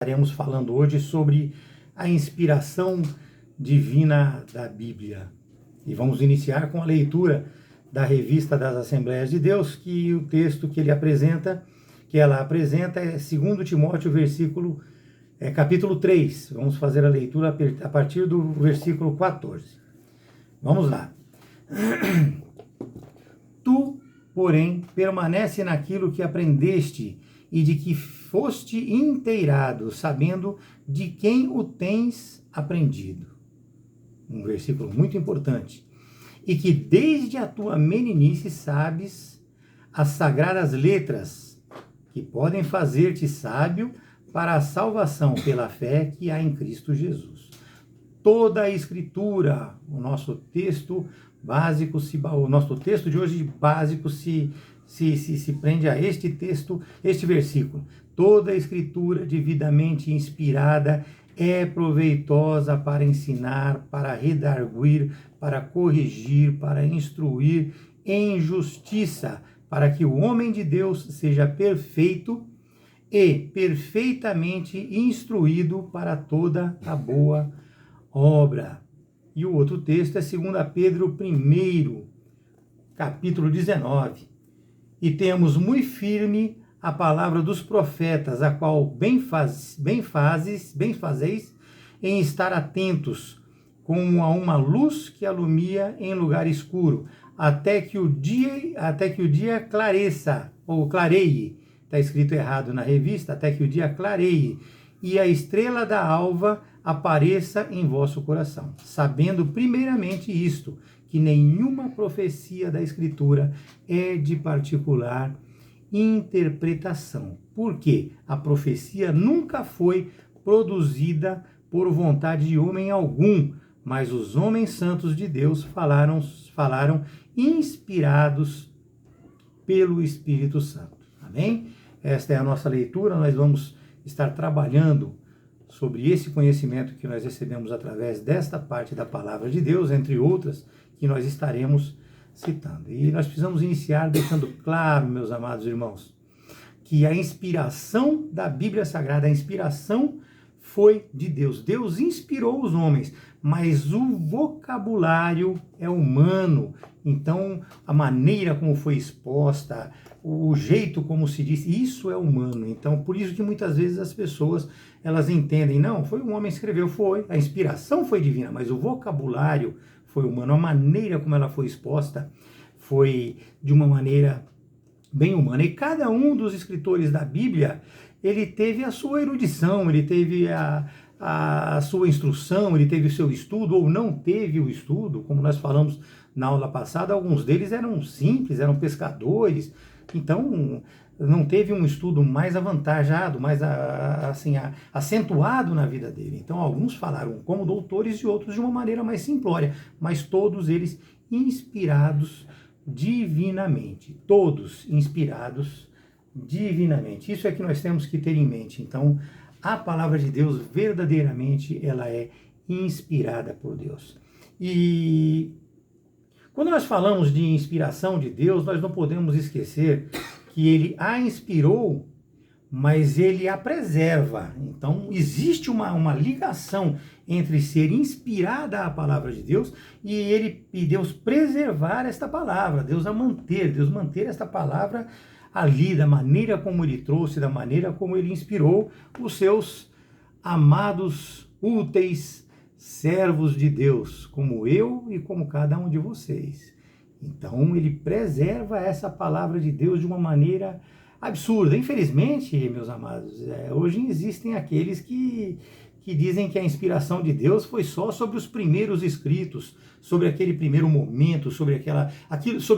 Estaremos falando hoje sobre a inspiração divina da Bíblia. E vamos iniciar com a leitura da Revista das Assembleias de Deus, que o texto que ela apresenta é 2 Timóteo, capítulo 3. Vamos fazer a leitura a partir do versículo 14. Vamos lá. Tu, porém, permanece naquilo que aprendeste e de que foste inteirado, sabendo de quem o tens aprendido. Um versículo muito importante. E que desde a tua meninice sabes as sagradas letras, que podem fazer-te sábio para a salvação pela fé que há em Cristo Jesus. Toda a Escritura, o nosso texto de hoje básico se prende a este texto, este versículo. Toda a Escritura devidamente inspirada é proveitosa para ensinar, para redarguir, para corrigir, para instruir em justiça, para que o homem de Deus seja perfeito e perfeitamente instruído para toda a boa obra. E o outro texto é 2 Pedro 1, capítulo 19. E temos muito firme a palavra dos profetas, a qual bem fazeis em estar atentos, como a uma luz que alumia em lugar escuro, até que o dia clareça, ou clareie. Está escrito errado na revista, até que o dia clareie, e a estrela da alva apareça em vosso coração, sabendo primeiramente isto, que nenhuma profecia da Escritura é de particular interpretação, porque a profecia nunca foi produzida por vontade de homem algum, mas os homens santos de Deus falaram inspirados pelo Espírito Santo. Amém? Esta é a nossa leitura, nós vamos estar trabalhando sobre esse conhecimento que nós recebemos através desta parte da palavra de Deus, entre outras, que nós estaremos citando. E nós precisamos iniciar deixando claro, meus amados irmãos, que a inspiração da Bíblia Sagrada, a inspiração foi de Deus. Deus inspirou os homens, mas o vocabulário é humano. Então, a maneira como foi exposta, o jeito como se disse, isso é humano. Então, por isso que muitas vezes as pessoas, elas entendem, não, foi um homem que escreveu, foi, a inspiração foi divina, mas o vocabulário foi humano, a maneira como ela foi exposta foi de uma maneira bem humana. E cada um dos escritores da Bíblia, ele teve a sua erudição, ele teve a sua instrução, ele teve o seu estudo, ou não teve o estudo, como nós falamos na aula passada, alguns deles eram simples, eram pescadores, então não teve um estudo mais avantajado, mais acentuado na vida dele. Então alguns falaram como doutores e outros de uma maneira mais simplória, mas todos eles inspirados divinamente, todos inspirados divinamente. Isso é que nós temos que ter em mente. Então, a palavra de Deus, verdadeiramente, ela é inspirada por Deus. E quando nós falamos de inspiração de Deus, nós não podemos esquecer que ele a inspirou, mas ele a preserva. Então, existe uma ligação entre ser inspirada a palavra de Deus e Deus preservar esta palavra, Deus manter esta palavra ali, da maneira como ele trouxe, da maneira como ele inspirou os seus amados, úteis servos de Deus, como eu e como cada um de vocês. Então, ele preserva essa palavra de Deus de uma maneira absurda. Infelizmente, meus amados, hoje existem aqueles que dizem que a inspiração de Deus foi só sobre os primeiros escritos, sobre aquele primeiro momento, sobre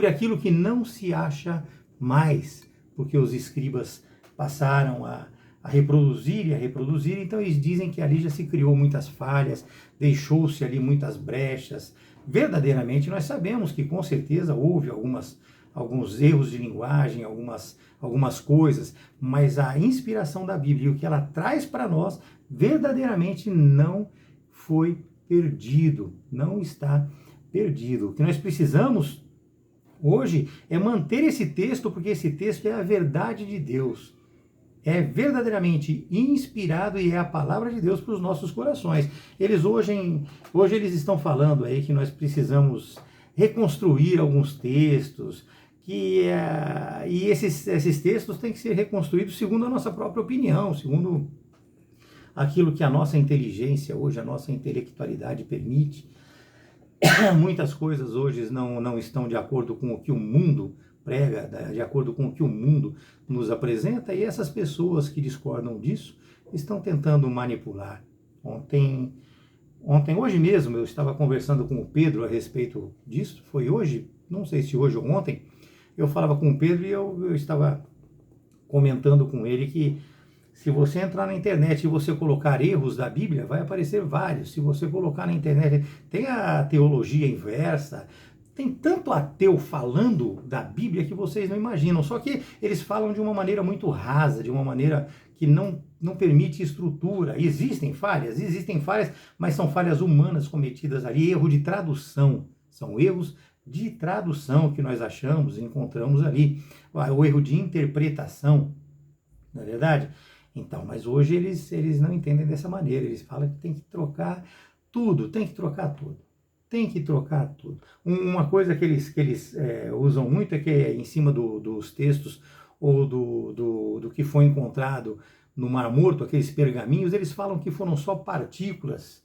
aquilo que não se acha mais, porque os escribas passaram a reproduzir, então eles dizem que ali já se criou muitas falhas, deixou-se ali muitas brechas. Verdadeiramente nós sabemos que com certeza houve alguns erros de linguagem, algumas coisas, mas a inspiração da Bíblia, o que ela traz para nós, verdadeiramente não foi perdido, não está perdido. O que nós precisamos hoje é manter esse texto, porque esse texto é a verdade de Deus. é verdadeiramente inspirado e é a palavra de Deus para os nossos corações. Eles hoje eles estão falando aí que nós precisamos reconstruir alguns textos, e esses textos têm que ser reconstruídos segundo a nossa própria opinião, segundo aquilo que a nossa inteligência hoje, a nossa intelectualidade permite. Muitas coisas hoje não estão de acordo com o que o mundo prega, de acordo com o que o mundo nos apresenta, e essas pessoas que discordam disso estão tentando manipular. Hoje mesmo eu estava conversando com o Pedro a respeito disso, foi hoje, não sei se hoje ou ontem, eu falava com o Pedro e eu estava comentando com ele que se você entrar na internet e você colocar erros da Bíblia, vai aparecer vários. Se você colocar na internet, tem a teologia inversa, tem tanto ateu falando da Bíblia que vocês não imaginam. Só que eles falam de uma maneira muito rasa, de uma maneira que não permite estrutura. Existem falhas, mas são falhas humanas cometidas ali, erro de tradução. São erros de tradução que nós achamos, encontramos ali. O erro de interpretação, não é verdade? Então, mas hoje eles não entendem dessa maneira, eles falam que tem que trocar tudo, tem que trocar tudo, tem que trocar tudo. Uma coisa que eles usam muito é que em cima dos textos ou do que foi encontrado no Mar Morto, aqueles pergaminhos, eles falam que foram só partículas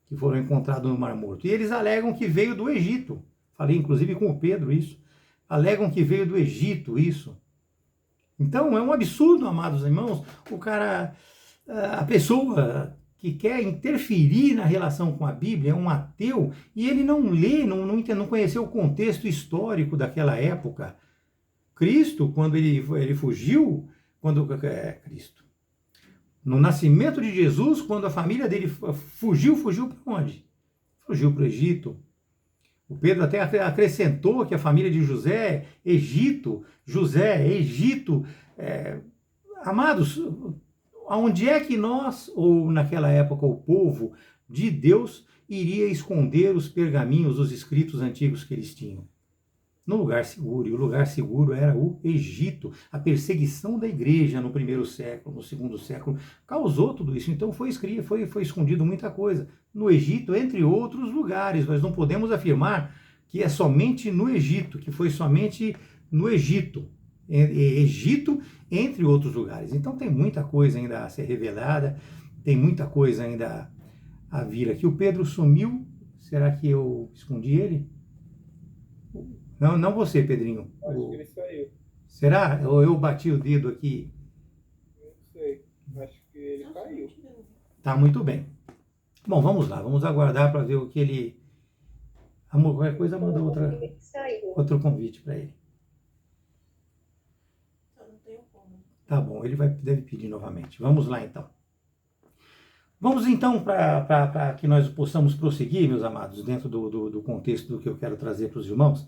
que foram encontradas no Mar Morto. E eles alegam que veio do Egito. Falei inclusive com o Pedro isso. Alegam que veio do Egito isso. Então é um absurdo, amados irmãos, a pessoa que quer interferir na relação com a Bíblia é um ateu e ele não lê, não conheceu o contexto histórico daquela época. Cristo, quando ele fugiu, Cristo, no nascimento de Jesus, quando a família dele fugiu para onde? Fugiu para o Egito. O Pedro até acrescentou que a família de José, Egito. Amados, aonde é que nós, ou naquela época o povo de Deus, iria esconder os pergaminhos, os escritos antigos que eles tinham? No lugar seguro, e o lugar seguro era o Egito. A perseguição da igreja no primeiro século, no segundo século, causou tudo isso. Então foi escondido muita coisa. No Egito, entre outros lugares. Nós não podemos afirmar que é somente no Egito, que foi somente no Egito. Egito, entre outros lugares. Então tem muita coisa ainda a ser revelada, tem muita coisa ainda a vir aqui. O Pedro sumiu. Será que eu escondi ele? Não você, Pedrinho. Acho que ele saiu. Será? Ou eu bati o dedo aqui? Não sei. Acho que ele caiu. Tá muito bem. Bom, vamos lá. Vamos aguardar para ver o que ele... Amor, qualquer coisa manda outro convite para ele. Tá bom, ele deve pedir novamente. Vamos lá, então. Vamos, então, para que nós possamos prosseguir, meus amados, dentro do contexto do que eu quero trazer para os irmãos,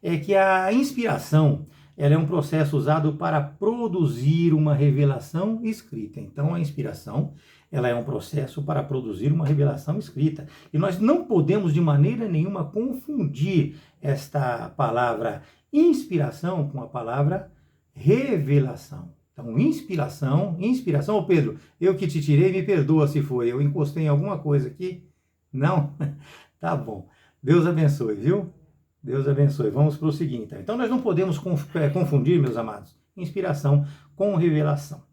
é que a inspiração, ela é um processo usado para produzir uma revelação escrita. Então, a inspiração, ela é um processo para produzir uma revelação escrita. E nós não podemos, de maneira nenhuma, confundir esta palavra inspiração com a palavra revelação. Então, inspiração, ô Pedro, eu que te tirei, me perdoa se foi, eu encostei em alguma coisa aqui? Não? Tá bom. Deus abençoe, viu? Deus abençoe. Vamos prosseguir, então. Então, nós não podemos confundir, meus amados, inspiração com revelação.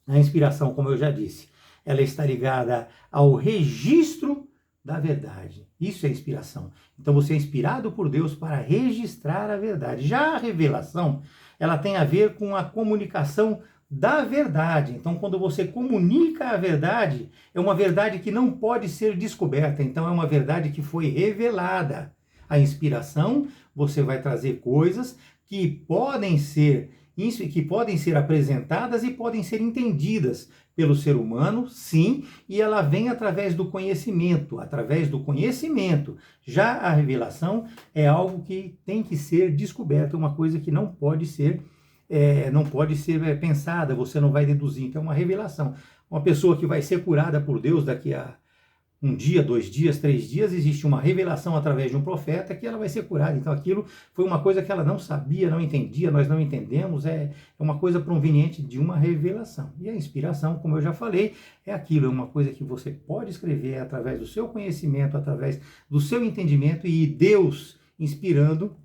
A inspiração, como eu já disse, ela está ligada ao registro da verdade. Isso é inspiração. Então, você é inspirado por Deus para registrar a verdade. Já a revelação, ela tem a ver com a comunicação da verdade. Então, quando você comunica a verdade, é uma verdade que não pode ser descoberta. Então, é uma verdade que foi revelada. A inspiração, você vai trazer coisas que podem ser apresentadas e podem ser entendidas pelo ser humano, sim, e ela vem através do conhecimento, Já a revelação é algo que tem que ser descoberto, uma coisa que não pode ser pensada, você não vai deduzir. Então, é uma revelação. Uma pessoa que vai ser curada por Deus daqui a um dia, 2 dias, 3 dias, existe uma revelação através de um profeta que ela vai ser curada. Então aquilo foi uma coisa que ela não sabia, não entendia, nós não entendemos, é uma coisa proveniente de uma revelação. E a inspiração, como eu já falei, é aquilo, é uma coisa que você pode escrever através do seu conhecimento, através do seu entendimento e Deus inspirando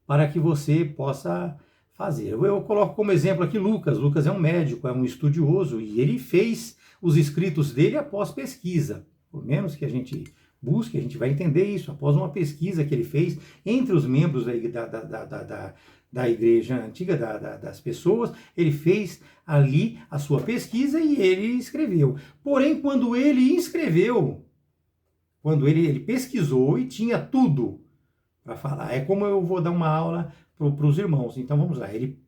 para que você possa fazer. Eu coloco como exemplo aqui Lucas. Lucas é um médico, é um estudioso e ele fez os escritos dele após pesquisa. Por menos que a gente busque, a gente vai entender isso. Após uma pesquisa que ele fez entre os membros da igreja antiga, das pessoas, ele fez ali a sua pesquisa e ele escreveu. Porém, quando ele escreveu, quando ele pesquisou e tinha tudo para falar, é como eu vou dar uma aula para os irmãos. Então vamos lá, ele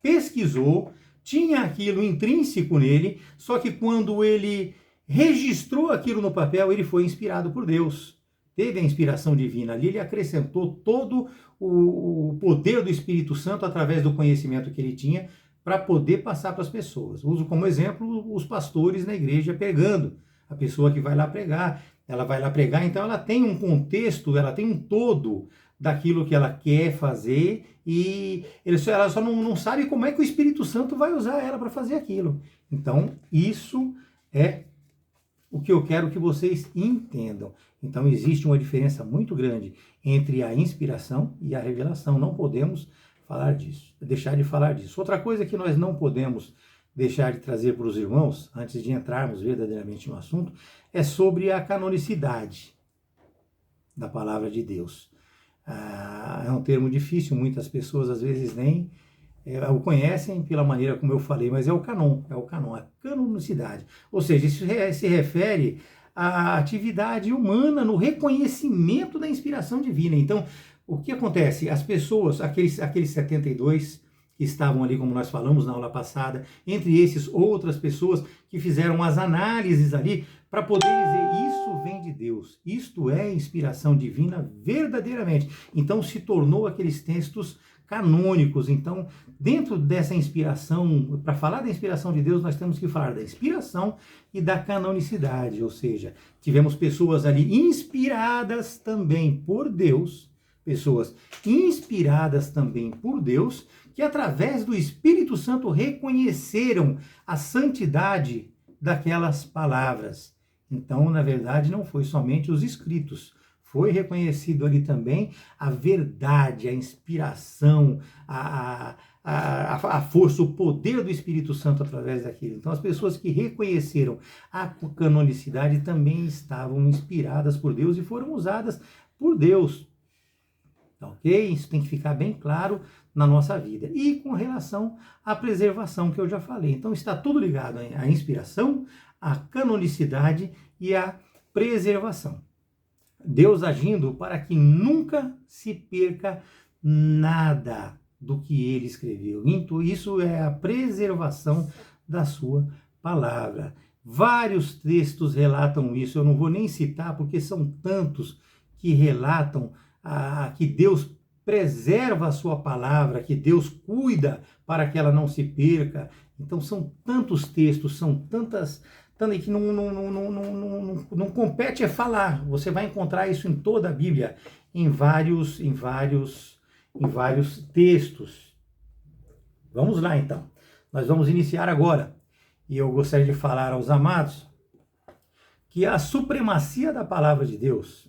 pesquisou, tinha aquilo intrínseco nele, só que quando ele registrou aquilo no papel, ele foi inspirado por Deus. Teve a inspiração divina ali, ele acrescentou todo o poder do Espírito Santo através do conhecimento que ele tinha para poder passar para as pessoas. Uso como exemplo os pastores na igreja pregando. A pessoa que vai lá pregar, ela vai lá pregar, então ela tem um contexto, ela tem um todo daquilo que ela quer fazer e ela só não sabe como é que o Espírito Santo vai usar ela para fazer aquilo. Então, isso é o que eu quero que vocês entendam. Então, existe uma diferença muito grande entre a inspiração e a revelação. Não podemos deixar de falar disso. Outra coisa que nós não podemos deixar de trazer para os irmãos, antes de entrarmos verdadeiramente no assunto, é sobre a canonicidade da palavra de Deus. É um termo difícil, muitas pessoas às vezes nem o conhecem pela maneira como eu falei, mas é o canon, a canonicidade. Ou seja, isso se refere à atividade humana no reconhecimento da inspiração divina. Então, o que acontece? As pessoas, aqueles 72 que estavam ali, como nós falamos na aula passada, entre esses outras pessoas que fizeram as análises ali para poder dizer, isso vem de Deus, isto é inspiração divina verdadeiramente. Então se tornou aqueles textos canônicos. Então, dentro dessa inspiração, para falar da inspiração de Deus, nós temos que falar da inspiração e da canonicidade, ou seja, tivemos pessoas ali inspiradas também por Deus, pessoas inspiradas também por Deus, que através do Espírito Santo reconheceram a santidade daquelas palavras. Então, na verdade, não foi somente os escritos, foi reconhecido ali também a verdade, a inspiração, a força, o poder do Espírito Santo através daquilo. Então, as pessoas que reconheceram a canonicidade também estavam inspiradas por Deus e foram usadas por Deus. Ok? Isso tem que ficar bem claro na nossa vida. E com relação à preservação, que eu já falei. Então, está tudo ligado à inspiração, à canonicidade e à preservação. Deus agindo para que nunca se perca nada do que ele escreveu. Então, isso é a preservação da sua palavra. Vários textos relatam isso, eu não vou nem citar, porque são tantos que relatam que Deus preserva a sua palavra, que Deus cuida para que ela não se perca. Então são tantos textos, são tantas que não compete é falar. Você vai encontrar isso em toda a Bíblia, em vários textos. Vamos lá então. Nós vamos iniciar agora. E eu gostaria de falar aos amados que a supremacia da palavra de Deus,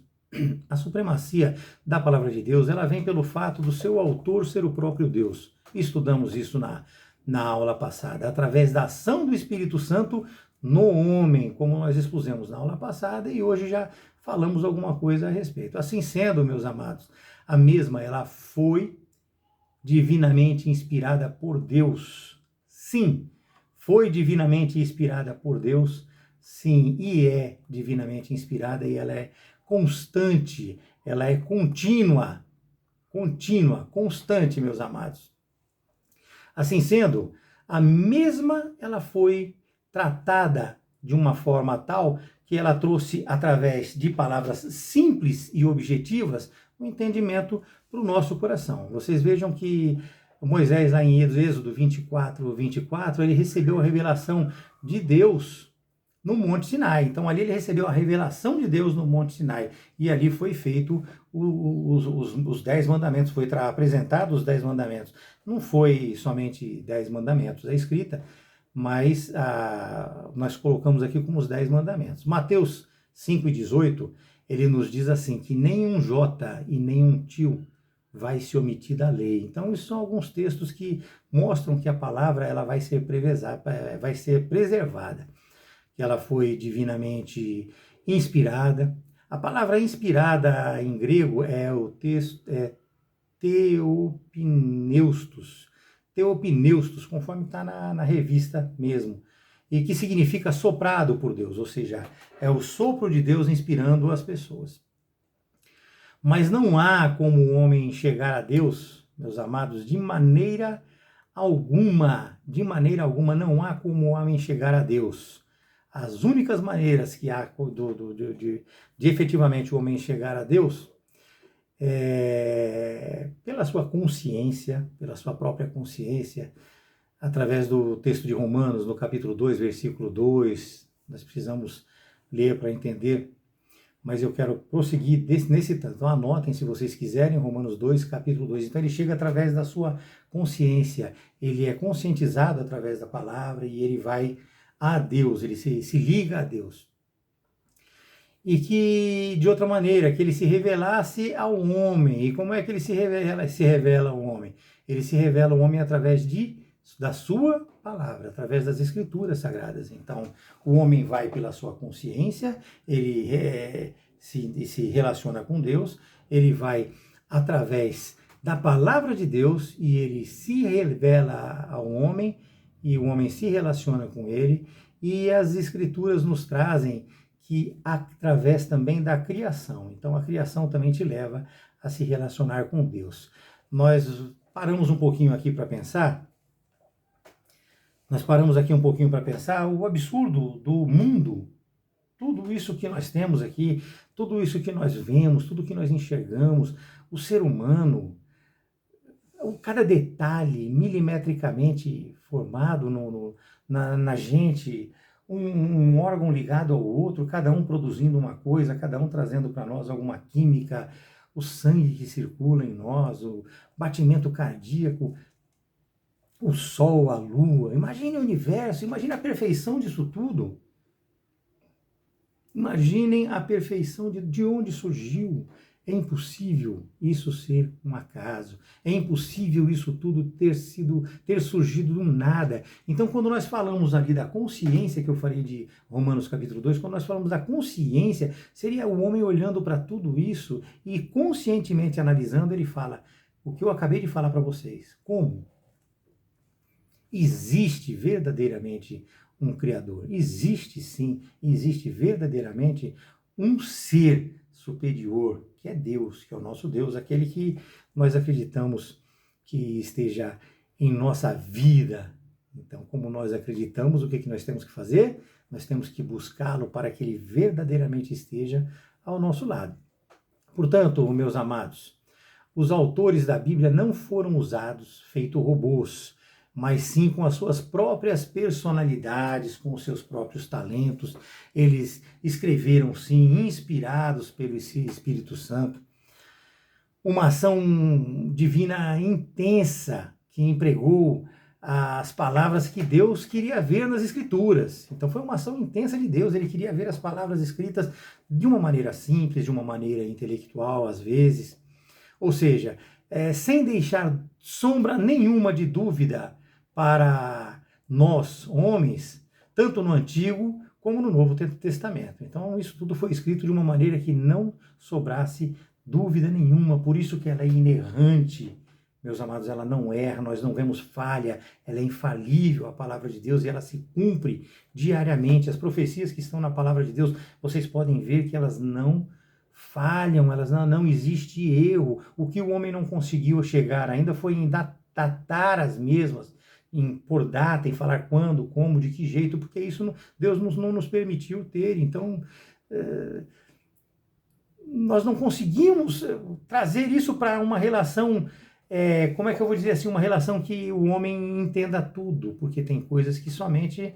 ela vem pelo fato do seu autor ser o próprio Deus. Estudamos isso na aula passada, através da ação do Espírito Santo no homem, como nós expusemos na aula passada, e hoje já falamos alguma coisa a respeito. Assim sendo, meus amados, a mesma, ela foi divinamente inspirada por Deus. Sim, foi divinamente inspirada por Deus, sim, e é divinamente inspirada, e ela é constante, ela é contínua, constante, meus amados. Assim sendo, a mesma ela foi tratada de uma forma tal que ela trouxe, através de palavras simples e objetivas, um entendimento para o nosso coração. Vocês vejam que Moisés, lá em Êxodo 24, ele recebeu a revelação de Deus no Monte Sinai. Então ali ele recebeu a revelação de Deus no Monte Sinai. E ali foi feito os 10 mandamentos, foi apresentado os 10 mandamentos. Não foi somente 10 mandamentos a escrita, mas nós colocamos aqui como os 10 mandamentos. Mateus 5,18, ele nos diz assim, que nenhum jota e nenhum tio vai se omitir da lei. Então, isso são alguns textos que mostram que a palavra ela vai ser preservada, que ela foi divinamente inspirada. A palavra inspirada em grego é o texto teopneustos, conforme está na revista mesmo, e que significa soprado por Deus, ou seja, é o sopro de Deus inspirando as pessoas. Mas não há como o homem chegar a Deus, meus amados, de maneira alguma não há como o homem chegar a Deus. As únicas maneiras que há de efetivamente o homem chegar a Deus é pela sua consciência, pela sua própria consciência, através do texto de Romanos, no capítulo 2, versículo 2, nós precisamos ler para entender, mas eu quero prosseguir nesse tanto. Então anotem se vocês quiserem, Romanos 2, capítulo 2. Então ele chega através da sua consciência, ele é conscientizado através da palavra e ele vai a Deus, ele se liga a Deus. E que, de outra maneira, que ele se revelasse ao homem. E como é que ele se revela ao homem? Ele se revela ao homem através da sua palavra, através das escrituras sagradas. Então, o homem vai pela sua consciência, ele se relaciona com Deus, ele vai através da palavra de Deus e ele se revela ao homem e o homem se relaciona com ele. E as escrituras nos trazem que através também da criação. Então, a criação também te leva a se relacionar com Deus. Nós paramos um pouquinho aqui para pensar. O absurdo do mundo, tudo isso que nós temos aqui, tudo isso que nós vemos, tudo que nós enxergamos, o ser humano, cada detalhe milimetricamente formado na gente, um órgão ligado ao outro, cada um produzindo uma coisa, cada um trazendo para nós alguma química, o sangue que circula em nós, o batimento cardíaco, o sol, a lua. Imagine o universo, imagine a perfeição disso tudo. Imaginem a perfeição de onde surgiu. É impossível isso ser um acaso. É impossível isso tudo ter surgido do nada. Então, quando nós falamos ali da consciência, que eu falei de Romanos capítulo 2, quando nós falamos da consciência, seria o homem olhando para tudo isso e conscientemente analisando, ele fala, o que eu acabei de falar para vocês. Como? Existe verdadeiramente um Criador. Existe sim, existe verdadeiramente um ser superior, que é Deus, que é o nosso Deus, aquele que nós acreditamos que esteja em nossa vida. Então, como nós acreditamos, o que nós temos que fazer? Nós temos que buscá-lo para que ele verdadeiramente esteja ao nosso lado. Portanto, meus amados, os autores da Bíblia não foram usados feito robôs, mas sim com as suas próprias personalidades, com os seus próprios talentos. Eles escreveram, sim, inspirados pelo Espírito Santo. Uma ação divina intensa que empregou as palavras que Deus queria ver nas Escrituras. Então foi uma ação intensa de Deus, ele queria ver as palavras escritas de uma maneira simples, de uma maneira intelectual, às vezes. Ou seja, sem deixar sombra nenhuma de dúvida para nós, homens, tanto no Antigo como no Novo Testamento. Então, isso tudo foi escrito de uma maneira que não sobrasse dúvida nenhuma, por isso que ela é inerrante, meus amados, ela não erra, nós não vemos falha, ela é infalível, a palavra de Deus, e ela se cumpre diariamente. As profecias que estão na palavra de Deus, vocês podem ver que elas não falham, elas não existe erro. O que o homem não conseguiu chegar ainda foi em datar as mesmas, em pôr data, em falar quando, como, de que jeito, porque isso Deus não nos permitiu ter. Então, nós não conseguimos trazer isso para uma relação, como é que eu vou dizer assim, uma relação que o homem entenda tudo, porque tem coisas que somente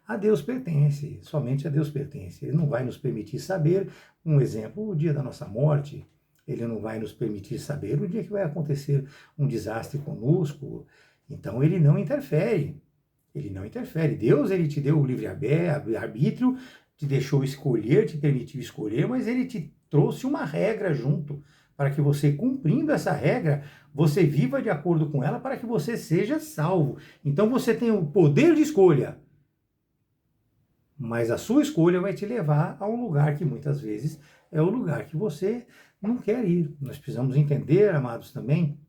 a Deus pertence, somente a Deus pertence. Ele não vai nos permitir saber, um exemplo, o dia da nossa morte. Ele não vai nos permitir saber o dia que vai acontecer um desastre conosco. Então, ele não interfere. Ele não interfere. Deus, ele te deu o livre-arbítrio, te deixou escolher, te permitiu escolher, mas ele te trouxe uma regra junto, para que você, cumprindo essa regra, você viva de acordo com ela, para que você seja salvo. Então, você tem o poder de escolha, mas a sua escolha vai te levar a um lugar que muitas vezes é o lugar que você não quer ir. Nós precisamos entender, amados, também,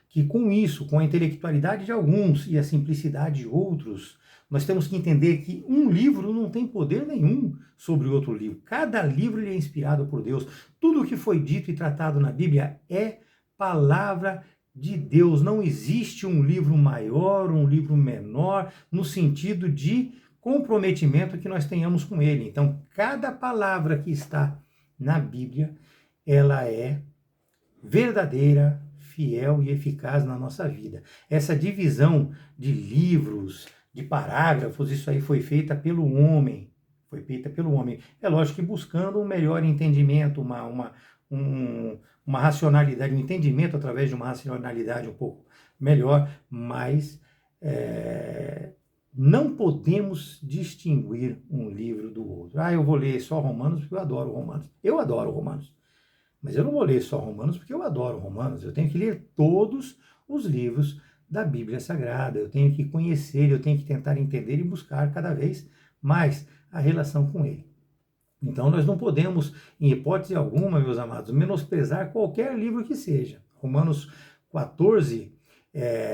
que com isso, com a intelectualidade de alguns e a simplicidade de outros, nós temos que entender que um livro não tem poder nenhum sobre outro livro. Cada livro ele é inspirado por Deus. Tudo o que foi dito e tratado na Bíblia é palavra de Deus. Não existe um livro maior, um livro menor, no sentido de comprometimento que nós tenhamos com ele. Então, cada palavra que está na Bíblia, ela é verdadeira, fiel e eficaz na nossa vida. Essa divisão de livros, de parágrafos, isso aí foi feita pelo homem. Foi feita pelo homem. É lógico que buscando um melhor entendimento, uma racionalidade, um entendimento através de uma racionalidade um pouco melhor, mas não podemos distinguir um livro do outro. Eu vou ler só Romanos porque eu adoro Romanos. Eu adoro Romanos. Mas eu não vou ler só Romanos porque eu adoro Romanos. Eu tenho que ler todos os livros da Bíblia Sagrada. Eu tenho que conhecer, eu tenho que tentar entender e buscar cada vez mais a relação com ele. Então nós não podemos, em hipótese alguma, meus amados, menosprezar qualquer livro que seja. Romanos 14,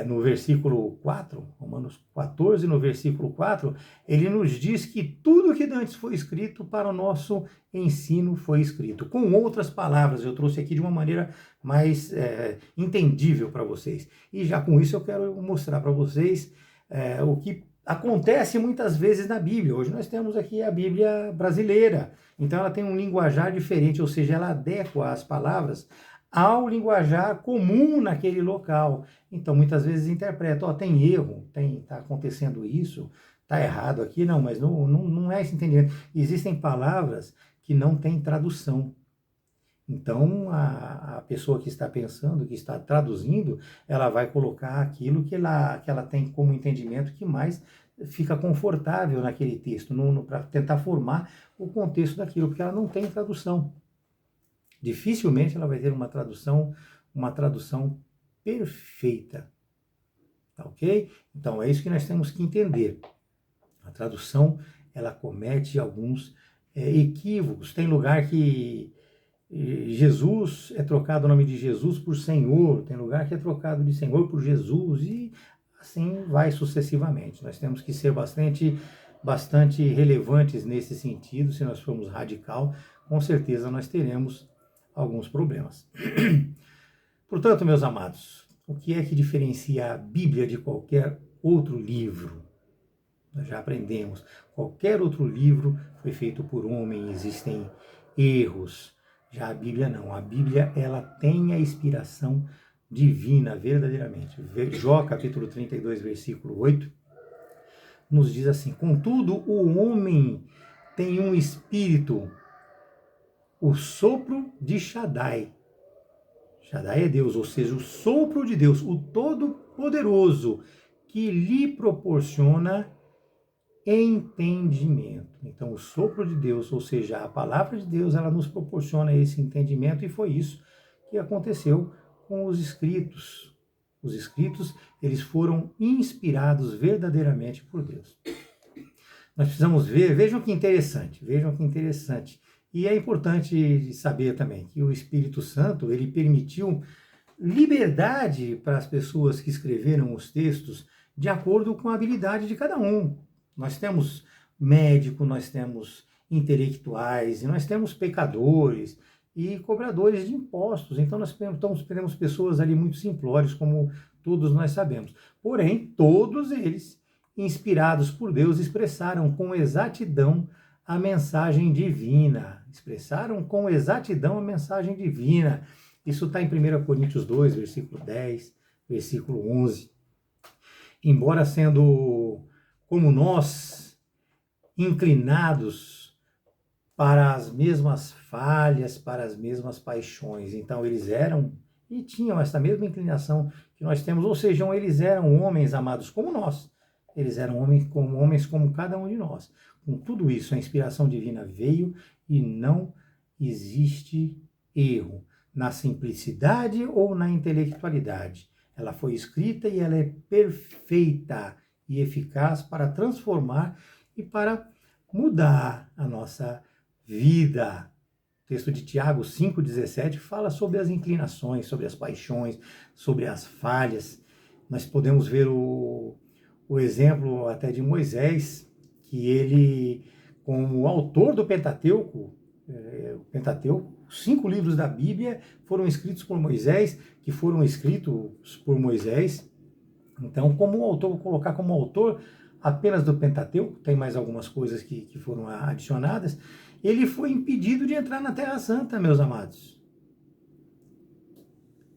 no versículo 4, Romanos 14, no versículo 4, ele nos diz que tudo que antes foi escrito para o nosso ensino foi escrito. Com outras palavras, eu trouxe aqui de uma maneira mais entendível para vocês. E já com isso eu quero mostrar para vocês o que acontece muitas vezes na Bíblia. Hoje nós temos aqui a Bíblia brasileira, então ela tem um linguajar diferente, ou seja, ela adequa as palavras ao linguajar comum naquele local. Então, muitas vezes interpreta, tem erro, está acontecendo isso, está errado aqui, não, mas não é esse entendimento. Existem palavras que não têm tradução. Então, a pessoa que está pensando, que está traduzindo, ela vai colocar aquilo que ela tem como entendimento que mais fica confortável naquele texto, para tentar formar o contexto daquilo, porque ela não tem tradução. Dificilmente ela vai ter uma tradução perfeita, tá ok? Então é isso que nós temos que entender. A tradução, ela comete alguns equívocos. Tem lugar que Jesus é trocado o nome de Jesus por Senhor, tem lugar que é trocado de Senhor por Jesus, e assim vai sucessivamente. Nós temos que ser bastante relevantes nesse sentido. Se nós formos radical, com certeza nós teremos alguns problemas. Portanto, meus amados, o que é que diferencia a Bíblia de qualquer outro livro? Nós já aprendemos. Qualquer outro livro foi feito por homem, existem erros. Já a Bíblia não. A Bíblia, ela tem a inspiração divina, verdadeiramente. Jó, capítulo 32, versículo 8, nos diz assim: contudo, o homem tem um espírito, o sopro de Shaddai. Shaddai é Deus, ou seja, o sopro de Deus, o Todo-Poderoso, que lhe proporciona entendimento. Então, o sopro de Deus, ou seja, a palavra de Deus, ela nos proporciona esse entendimento, e foi isso que aconteceu com os escritos. Os escritos, eles foram inspirados verdadeiramente por Deus. Nós precisamos ver, vejam que interessante. E é importante saber também que o Espírito Santo, ele permitiu liberdade para as pessoas que escreveram os textos de acordo com a habilidade de cada um. Nós temos médico, nós temos intelectuais, e nós temos pecadores e cobradores de impostos. Então nós temos pessoas ali muito simplórias, como todos nós sabemos. Porém, todos eles, inspirados por Deus, expressaram com exatidão a mensagem divina. Isso está em 1 Coríntios 2, versículo 10, versículo 11. Embora sendo como nós, inclinados para as mesmas falhas, para as mesmas paixões. Então eles eram e tinham essa mesma inclinação que nós temos, ou seja, eles eram homens, amados, como nós. Eles eram homens como cada um de nós. Com tudo isso, a inspiração divina veio e não existe erro na simplicidade ou na intelectualidade. Ela foi escrita e ela é perfeita e eficaz para transformar e para mudar a nossa vida. O texto de Tiago 5,17 fala sobre as inclinações, sobre as paixões, sobre as falhas. Nós podemos ver o exemplo até de Moisés, que ele, como autor do Pentateuco, o Pentateuco, 5 livros da Bíblia foram escritos por Moisés, que foram escritos por Moisés. Então, como autor, vou colocar como autor apenas do Pentateuco, tem mais algumas coisas que foram adicionadas, ele foi impedido de entrar na Terra Santa, meus amados.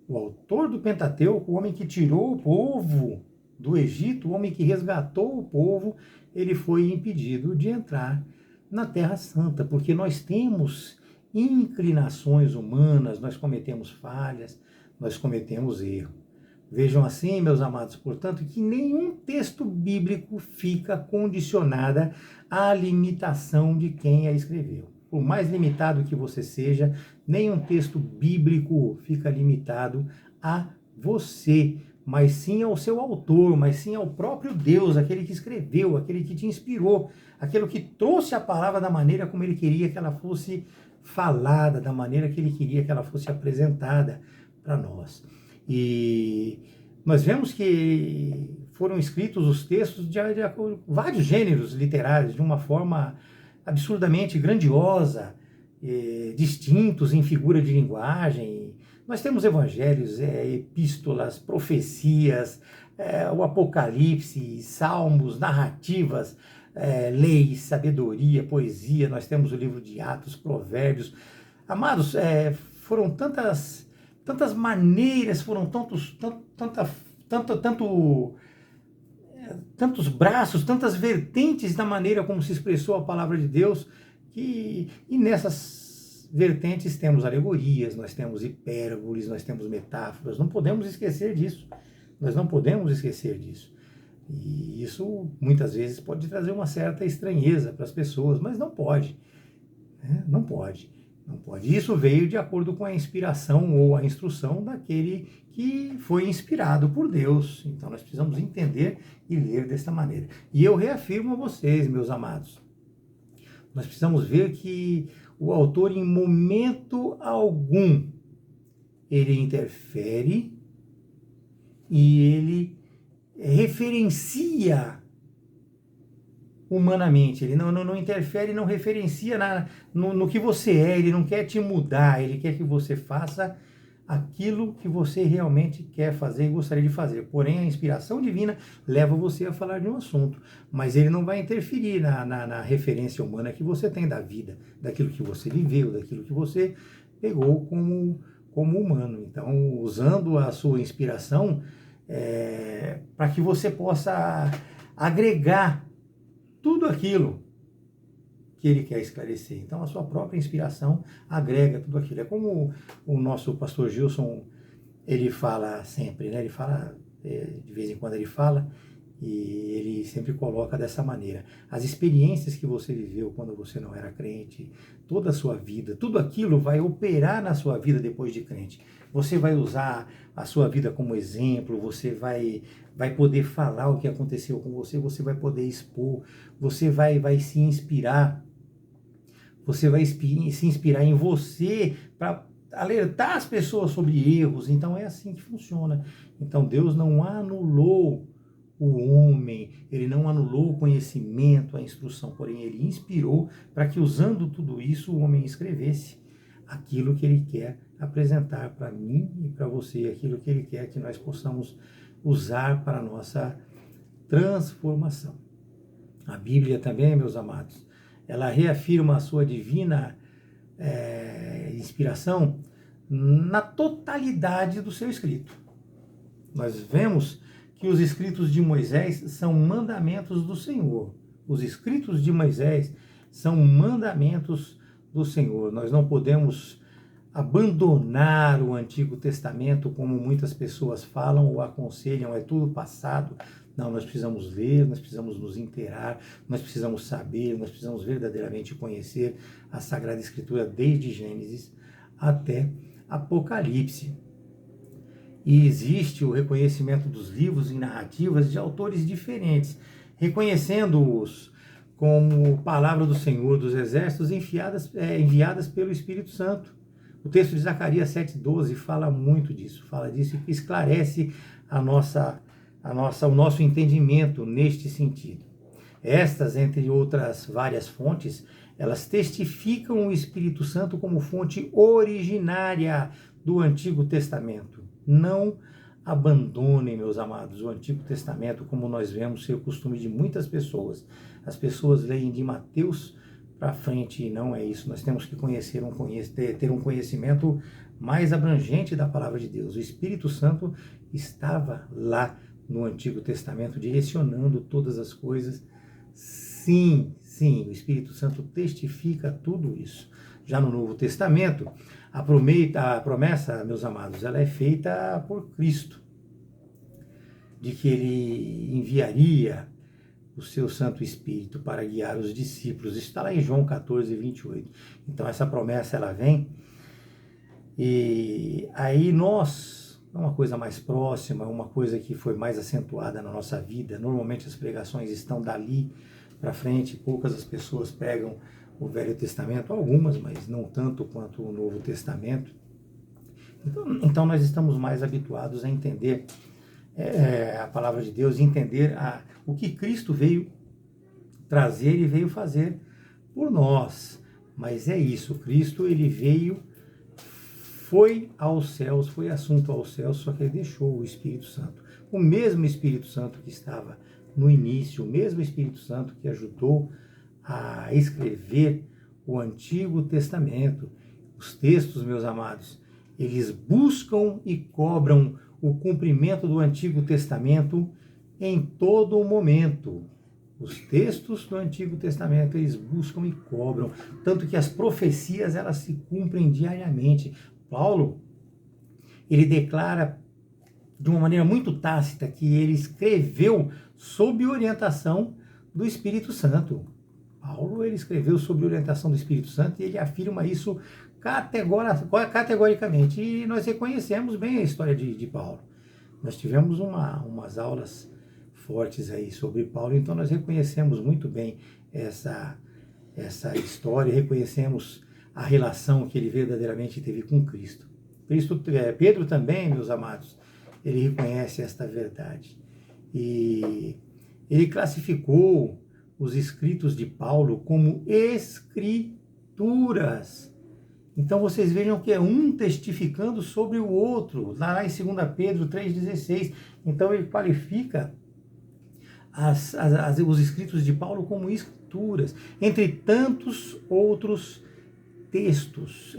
O autor do Pentateuco, o homem que tirou o povo do Egito, o homem que resgatou o povo, ele foi impedido de entrar na Terra Santa, porque nós temos inclinações humanas, nós cometemos falhas, nós cometemos erro. Vejam assim, meus amados, portanto, que nenhum texto bíblico fica condicionado à limitação de quem a escreveu. Por mais limitado que você seja, nenhum texto bíblico fica limitado a você, mas sim ao seu autor, mas sim ao próprio Deus, aquele que escreveu, aquele que te inspirou, aquele que trouxe a palavra da maneira como ele queria que ela fosse falada, da maneira que ele queria que ela fosse apresentada para nós. E nós vemos que foram escritos os textos de vários gêneros literários, de uma forma absurdamente grandiosa, distintos em figura de linguagem. Nós temos evangelhos, epístolas, profecias, o Apocalipse, salmos, narrativas, leis, sabedoria, poesia. Nós temos o livro de Atos, Provérbios. Amados, foram tantas maneiras, foram tantos braços, tantas vertentes da maneira como se expressou a palavra de Deus, e nessas vertentes temos alegorias, nós temos hipérboles, nós temos metáforas, não podemos esquecer disso, nós não podemos esquecer disso. E isso muitas vezes pode trazer uma certa estranheza para as pessoas, mas não pode, né? Não pode. Isso veio de acordo com a inspiração ou a instrução daquele que foi inspirado por Deus. Então nós precisamos entender e ler desta maneira. E eu reafirmo a vocês, meus amados, nós precisamos ver que o autor, em momento algum, ele interfere e ele referencia humanamente, ele não interfere, não referencia no que você é, ele não quer te mudar, ele quer que você faça aquilo que você realmente quer fazer e gostaria de fazer. Porém, a inspiração divina leva você a falar de um assunto, mas ele não vai interferir na referência humana que você tem da vida, daquilo que você viveu, daquilo que você pegou como humano. Então, usando a sua inspiração para que você possa agregar tudo aquilo que ele quer esclarecer. Então, a sua própria inspiração agrega tudo aquilo. É como o nosso pastor Gilson, ele fala sempre, né? Ele fala, de vez em quando ele fala, e ele sempre coloca dessa maneira. As experiências que você viveu quando você não era crente, toda a sua vida, tudo aquilo vai operar na sua vida depois de crente. Você vai usar a sua vida como exemplo, você vai poder falar o que aconteceu com você, você vai poder expor, você vai se inspirar, você vai se inspirar em você para alertar as pessoas sobre erros. Então é assim que funciona. Então Deus não anulou o homem, ele não anulou o conhecimento, a instrução, porém ele inspirou para que, usando tudo isso, o homem escrevesse aquilo que ele quer apresentar para mim e para você, aquilo que ele quer que nós possamos usar para a nossa transformação. A Bíblia também, meus amados, ela reafirma a sua divina inspiração na totalidade do seu escrito. Nós vemos que os escritos de Moisés são mandamentos do Senhor. Os escritos de Moisés são mandamentos do Senhor. Nós não podemos abandonar o Antigo Testamento, como muitas pessoas falam ou aconselham, é tudo passado. Não, nós precisamos ler, nós precisamos nos inteirar, nós precisamos saber, nós precisamos verdadeiramente conhecer a Sagrada Escritura desde Gênesis até Apocalipse. E existe o reconhecimento dos livros e narrativas de autores diferentes, reconhecendo-os como palavra do Senhor dos Exércitos enviadas pelo Espírito Santo. O texto de Zacarias 7,12 fala muito disso, fala disso e esclarece o nosso entendimento neste sentido. Estas, entre outras várias fontes, elas testificam o Espírito Santo como fonte originária do Antigo Testamento. Não abandonem, meus amados, o Antigo Testamento, como nós vemos ser o costume de muitas pessoas. As pessoas leem de Mateus para frente, e não é isso. Nós temos que ter um conhecimento mais abrangente da palavra de Deus. O Espírito Santo estava lá no Antigo Testamento, direcionando todas as coisas. Sim, o Espírito Santo testifica tudo isso. Já no Novo Testamento, a promessa, meus amados, ela é feita por Cristo, de que ele enviaria o seu Santo Espírito para guiar os discípulos. Isso está lá em João 14, 28. Então essa promessa, ela vem, e aí uma coisa mais próxima, uma coisa que foi mais acentuada na nossa vida. Normalmente as pregações estão dali para frente, poucas as pessoas pregam o Velho Testamento, algumas, mas não tanto quanto o Novo Testamento. Então nós estamos mais habituados a entender a palavra de Deus, entender o que Cristo veio trazer e veio fazer por nós. Mas é isso, Cristo, ele veio, foi aos céus, foi assunto aos céus, só que ele deixou o Espírito Santo. O mesmo Espírito Santo que estava no início, o mesmo Espírito Santo que ajudou a escrever o Antigo Testamento. Os textos, meus amados, eles buscam e cobram o cumprimento do Antigo Testamento em todo o momento. Os textos do Antigo Testamento, eles buscam e cobram, tanto que as profecias, elas se cumprem diariamente. Paulo, ele declara de uma maneira muito tácita que ele escreveu sob orientação do Espírito Santo. Paulo, ele escreveu sob orientação do Espírito Santo e ele afirma isso categoricamente. E nós reconhecemos bem a história de Paulo. Nós tivemos umas aulas fortes aí sobre Paulo, então nós reconhecemos muito bem essa história, reconhecemos a relação que ele verdadeiramente teve com Cristo. Pedro também, meus amados, ele reconhece esta verdade. E ele classificou os escritos de Paulo como escrituras. Então vocês vejam que é um testificando sobre o outro, lá em 2 Pedro 3,16. Então ele qualifica os escritos de Paulo como escrituras, entre tantos outros textos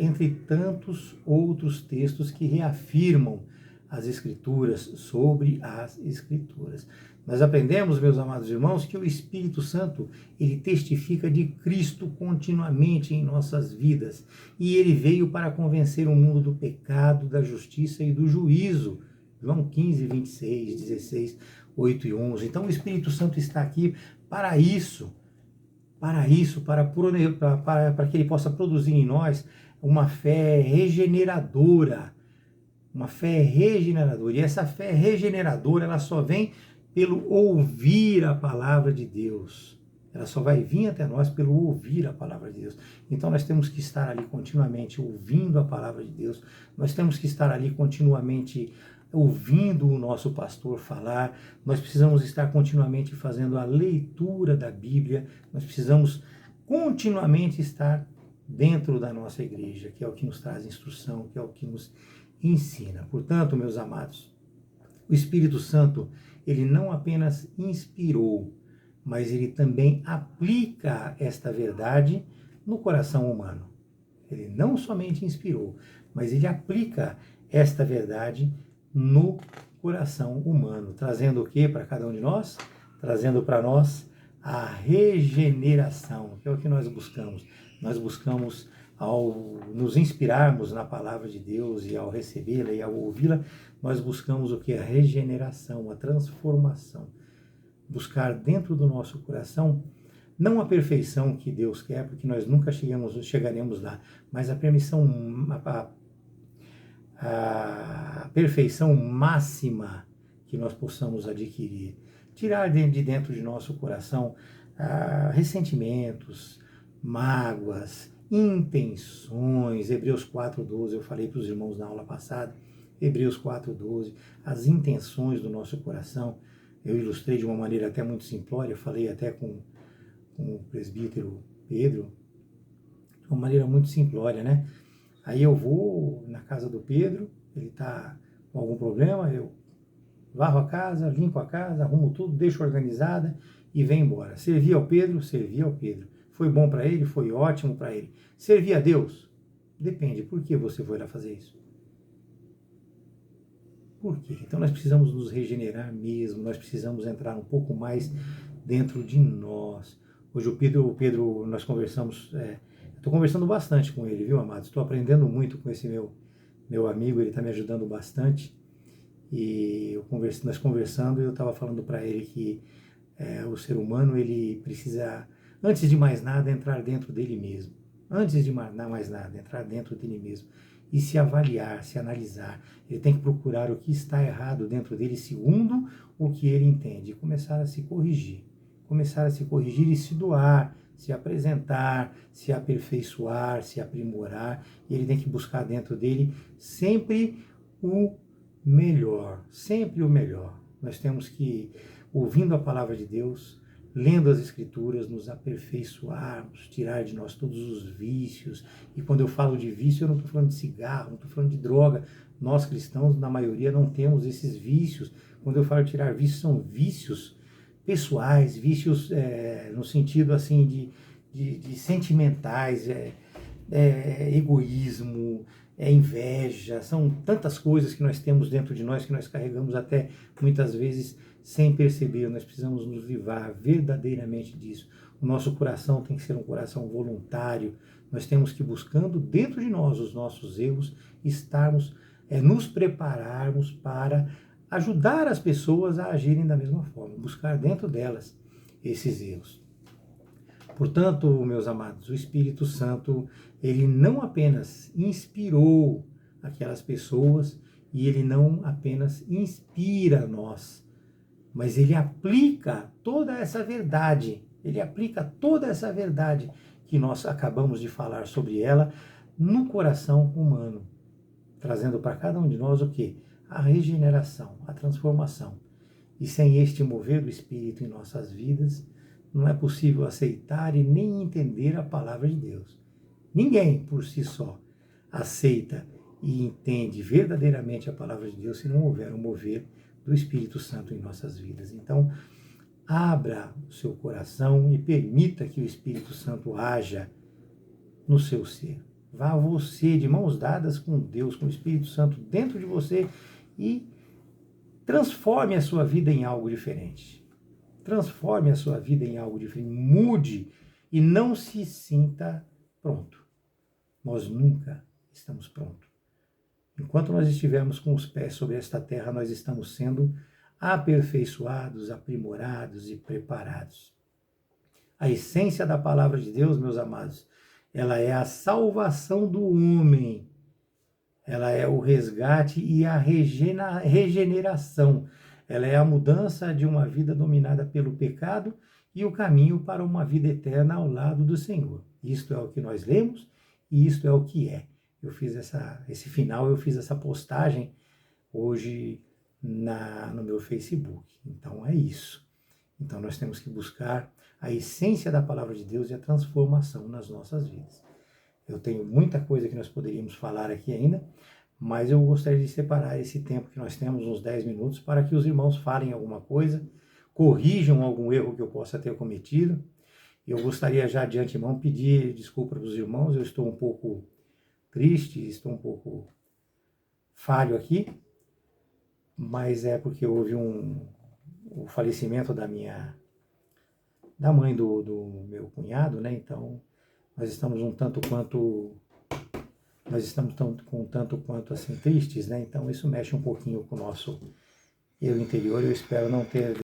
que reafirmam as Escrituras sobre as Escrituras. Nós aprendemos, meus amados irmãos, que o Espírito Santo, ele testifica de Cristo continuamente em nossas vidas. E ele veio para convencer o mundo do pecado, da justiça e do juízo. João 15, 26, 16, 8 e 11. Então o Espírito Santo está aqui para isso, para que ele possa produzir em nós uma fé regeneradora. Uma fé regeneradora. E essa fé regeneradora, ela só vem pelo ouvir a palavra de Deus. Ela só vai vir até nós pelo ouvir a palavra de Deus. Então nós temos que estar ali continuamente ouvindo a palavra de Deus. Nós temos que estar ali continuamente ouvindo o nosso pastor falar. Nós precisamos estar continuamente fazendo a leitura da Bíblia. Nós precisamos continuamente estar dentro da nossa igreja, que é o que nos traz instrução, que é o que nos ensina. Portanto, meus amados, o Espírito Santo, ele não apenas inspirou, mas ele também aplica esta verdade no coração humano. Ele não somente inspirou, mas ele aplica esta verdade no coração humano, trazendo o que para cada um de nós? Trazendo para nós a regeneração, que é o que nós buscamos. Nós buscamos, ao nos inspirarmos na palavra de Deus e ao recebê-la e ao ouvi-la, nós buscamos o que? A regeneração, a transformação. Buscar dentro do nosso coração, não a perfeição que Deus quer, porque nós nunca chegaremos lá, mas a permissão, a perfeição máxima que nós possamos adquirir. Tirar de dentro de nosso coração ressentimentos, mágoas, intenções. Hebreus 4,12, eu falei para os irmãos na aula passada, Hebreus 4,12, as intenções do nosso coração. Eu ilustrei de uma maneira até muito simplória, falei até com o presbítero Pedro, de uma maneira muito simplória, né? Aí eu vou na casa do Pedro, ele está com algum problema, eu varro a casa, limpo a casa, arrumo tudo, deixo organizada e venho embora. Servi ao Pedro, servi ao Pedro. Foi bom para ele, foi ótimo para ele. Servi a Deus? Depende. Por que você foi lá fazer isso? Por quê? Então nós precisamos nos regenerar mesmo, nós precisamos entrar um pouco mais dentro de nós. Hoje o Pedro nós conversamos, estou conversando bastante com ele, viu, amados? Estou aprendendo muito com esse meu amigo, ele está me ajudando bastante. E nós conversando, eu estava falando para ele que o ser humano, ele precisa, antes de mais nada, entrar dentro dele mesmo. Antes de mais nada, entrar dentro dele mesmo. E se avaliar, se analisar. Ele tem que procurar o que está errado dentro dele, segundo o que ele entende. E começar a se corrigir. Começar a se corrigir e se doar, se apresentar, se aperfeiçoar, se aprimorar. E ele tem que buscar dentro dele sempre o melhor, sempre o melhor. Nós temos que, ouvindo a palavra de Deus, lendo as Escrituras, nos aperfeiçoarmos, tirar de nós todos os vícios. E quando eu falo de vício, eu não estou falando de cigarro, não estou falando de droga. Nós cristãos, na maioria, não temos esses vícios. Quando eu falo de tirar vícios, são vícios pessoais, vícios no sentido assim de sentimentais, egoísmo, inveja, são tantas coisas que nós temos dentro de nós que nós carregamos até muitas vezes sem perceber. Nós precisamos nos livrar verdadeiramente disso. O nosso coração tem que ser um coração voluntário. Nós temos que, buscando dentro de nós os nossos erros, nos prepararmos para ajudar as pessoas a agirem da mesma forma, buscar dentro delas esses erros. Portanto, meus amados, o Espírito Santo, ele não apenas inspirou aquelas pessoas e ele não apenas inspira nós, mas ele aplica toda essa verdade, que nós acabamos de falar sobre ela no coração humano, trazendo para cada um de nós o quê? A regeneração, a transformação. E sem este mover do Espírito em nossas vidas, não é possível aceitar e nem entender a palavra de Deus. Ninguém, por si só, aceita e entende verdadeiramente a palavra de Deus se não houver um mover do Espírito Santo em nossas vidas. Então, abra o seu coração e permita que o Espírito Santo haja no seu ser. Vá você de mãos dadas com Deus, com o Espírito Santo dentro de você e transforme a sua vida em algo diferente. Transforme a sua vida em algo diferente. Mude e não se sinta pronto. Nós nunca estamos prontos. Enquanto nós estivermos com os pés sobre esta terra, nós estamos sendo aperfeiçoados, aprimorados e preparados. A essência da palavra de Deus, meus amados, ela é a salvação do homem. Ela é o resgate e a regeneração. Ela é a mudança de uma vida dominada pelo pecado e o caminho para uma vida eterna ao lado do Senhor. Isto é o que nós lemos e isto é o que é. Eu fiz essa postagem hoje no meu Facebook. Então é isso. Então nós temos que buscar a essência da palavra de Deus e a transformação nas nossas vidas. Eu tenho muita coisa que nós poderíamos falar aqui ainda, mas eu gostaria de separar esse tempo que nós temos, uns 10 minutos, para que os irmãos falem alguma coisa, corrijam algum erro que eu possa ter cometido. Eu gostaria já de antemão pedir desculpa para os irmãos, eu estou um pouco triste, estou um pouco falho aqui, mas é porque houve o falecimento da minha da mãe do meu cunhado, né? Então, nós estamos um tanto quanto assim tristes, né? Então isso mexe um pouquinho com o nosso eu interior. Eu espero não ter